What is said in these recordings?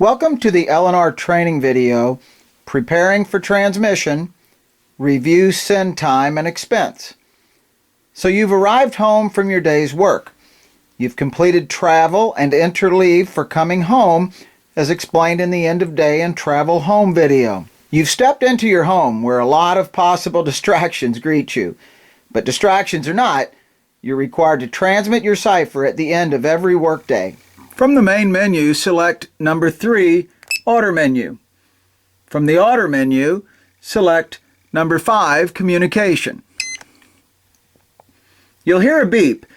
Welcome to the L&R training video, Preparing for Transmission, Review Send Time and Expense. So you've arrived home from your day's work. You've completed travel and enter leave for coming home, as explained in the end of day and travel home video. You've stepped into your home where a lot of possible distractions greet you. But distractions or not, you're required to transmit your cipher at the end of every workday. From the main menu, select number 3, Order Menu. From the Order menu, select number 5, Communication. You'll hear a beep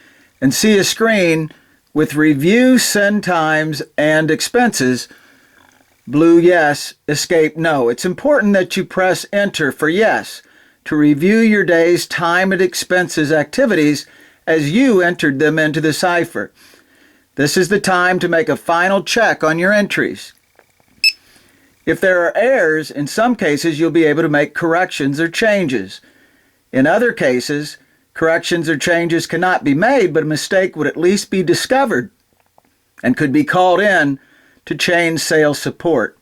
and see a screen with Review Send Times and Expenses, blue yes, escape no. It's important that you press Enter for yes to review your day's time and expenses activities as you entered them into the cipher. This is the time to make a final check on your entries. If there are errors, in some cases you'll be able to make corrections or changes. In other cases, corrections or changes cannot be made, but a mistake would at least be discovered and could be called in to change sales support.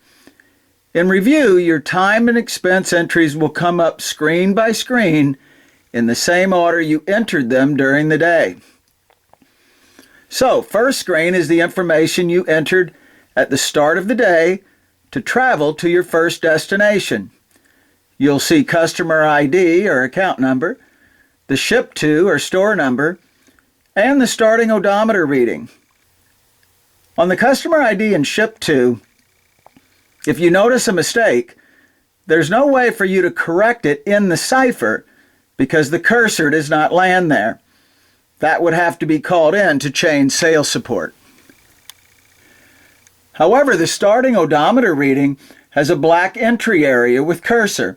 In review, your time and expense entries will come up screen by screen in the same order you entered them during the day. So, first screen is the information you entered at the start of the day to travel to your first destination. You'll see customer ID or account number, the ship to or store number, and the starting odometer reading. On the customer ID and ship to, if you notice a mistake, there's no way for you to correct it in the cipher because the cursor does not land there. That would have to be called in to change sales support. However, the starting odometer reading has a black entry area with cursor.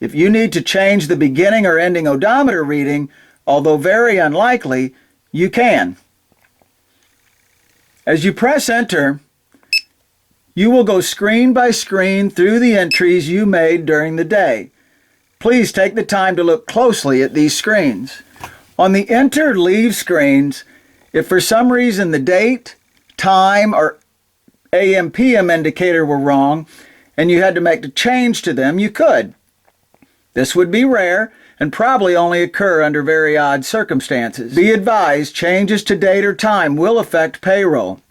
If you need to change the beginning or ending odometer reading, although very unlikely, you can. As you press Enter, you will go screen by screen through the entries you made during the day. Please take the time to look closely at these screens. On the Enter Leave screens, if for some reason the date, time, or AM/PM indicator were wrong and you had to make a change to them, you could. This would be rare and probably only occur under very odd circumstances. Be advised, changes to date or time will affect payroll.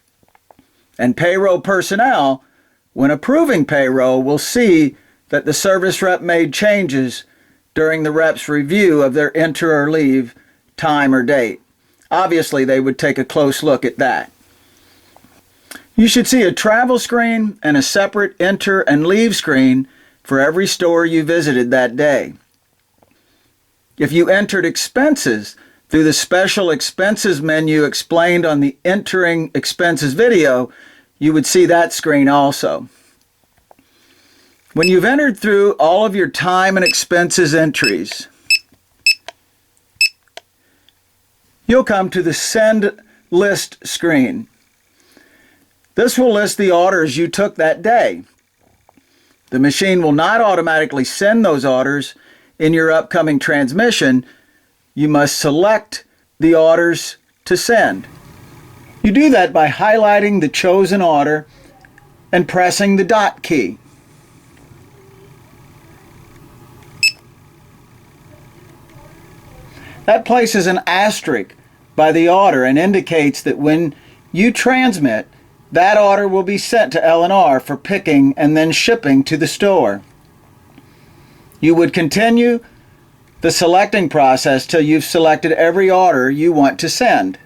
And payroll personnel, when approving payroll, will see that the service rep made changes during the rep's review of their enter or leave time or date. Obviously, they would take a close look at that. You should see a travel screen and a separate enter and leave screen for every store you visited that day. If you entered expenses through the special expenses menu explained on the Entering Expenses video, you would see that screen also. When you've entered through all of your time and expenses entries, you'll come to the Send List screen. This will list the orders you took that day. The machine will not automatically send those orders in your upcoming transmission. You must select the orders to send. You do that by highlighting the chosen order and pressing the dot key. That places an asterisk by the order and indicates that when you transmit, that order will be sent to L&R for picking and then shipping to the store. You would continue the selecting process till you've selected every order you want to send.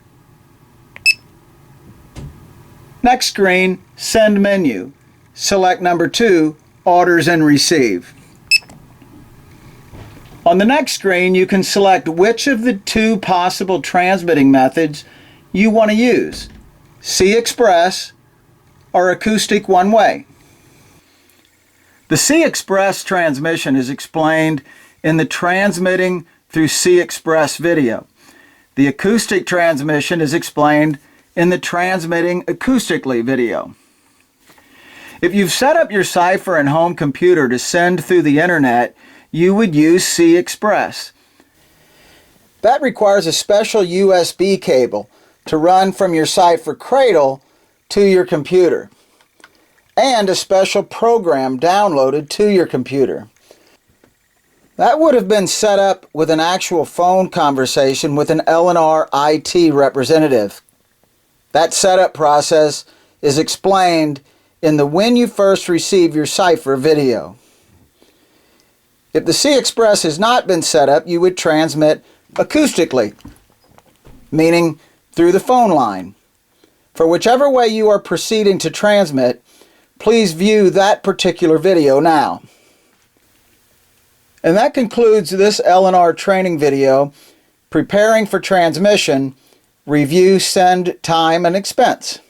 Next screen, Send Menu. Select number 2, Orders and Receive. On the next screen, you can select which of the 2 possible transmitting methods you want to use, C Express or acoustic one-way. The C Express transmission is explained in the Transmitting through C Express video. The acoustic transmission is explained in the Transmitting Acoustically video. If you've set up your cipher and home computer to send through the internet, you would use C Express. That requires a special USB cable to run from your cipher cradle to your computer. and a special program downloaded to your computer. That would have been set up with an actual phone conversation with an L&R IT representative. That setup process is explained in the When You First Receive Your Cipher video. If the C-Express has not been set up, you would transmit acoustically, meaning through the phone line. For whichever way you are proceeding to transmit, please view that particular video now. And that concludes this L&R training video, Preparing for Transmission, Review, Send, Time, and Expense.